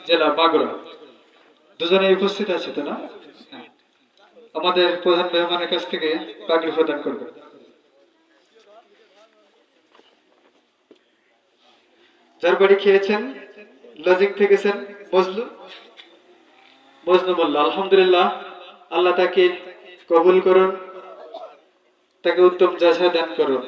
জেলা মাগুরা দুজনে উপস্থিত আছে তো না? আমাদের প্রধান মেহমানের কাছ থেকে পাগড়ি প্রদান করবে। যার বাড়ি খেয়েছেন লজিং থেকেছেন মজলু মজনু মোল্লা, আলহামদুলিল্লাহ, আল্লাহ তাকে কবুল করুন, তাকে উত্তম জাযা দান করুন।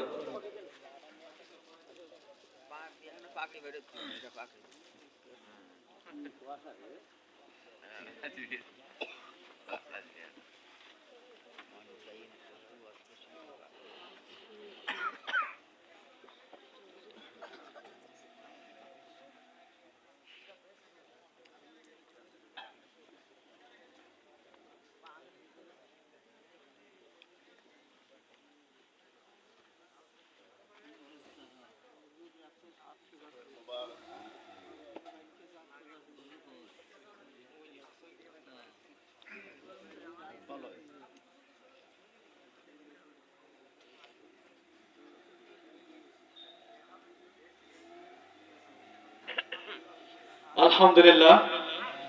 আলহামদুলিল্লাহ,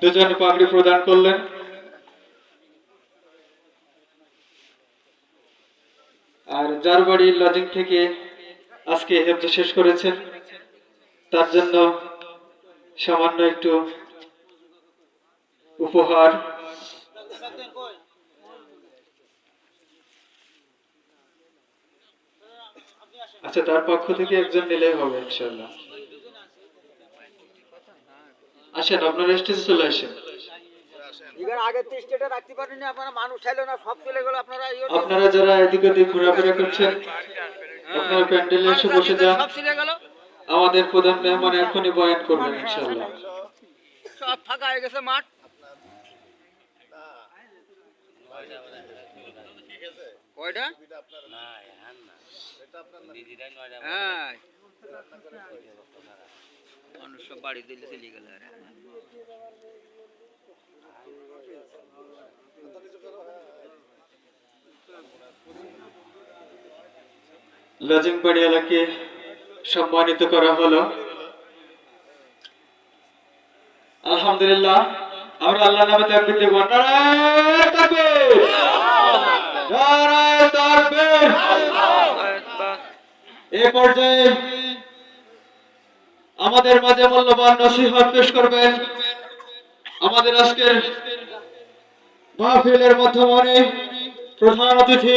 দুজন পাগড়ি প্রদান করলেন। আর যার বাড়ি লজিং থেকে আজকে হেফজ শেষ করেছেন তার জন্য সামান্য একটু উপহার। আচ্ছা, তার পক্ষ থেকে একজন নিলেই হবে ইনশাআল্লাহ। আসেন, আপনারা স্টেজে চলে আসেন। আপনারা যারা এদিক ওদিক ঘোরাফেরা করছেন আপনারা প্যান্ডেলে এসে বসে যান। আমাদের প্রধান মেহমান এখনই বয়ান করবেন ইনশাআল্লাহ। সব ফাঁকা হয়ে গেছে মাঠ। কয়টা? হ্যাঁ, মানুষ সব বাড়ি দিলে চলে গেল। লজিং বাড়িওয়ালাকে সম্মানিত করা হলো। আলহামদুলিল্লাহ, আমরা আল্লাহর নামে তাকবীর দেব। নারায়ে তাকবীর, নারায়ে তাকবীর। এই পর্যায়ে আমাদের মাঝে মূল্যবান নসিহত পেশ করবেন আমাদের আজকের মাহফিলের মধ্যমণি প্রধান অতিথি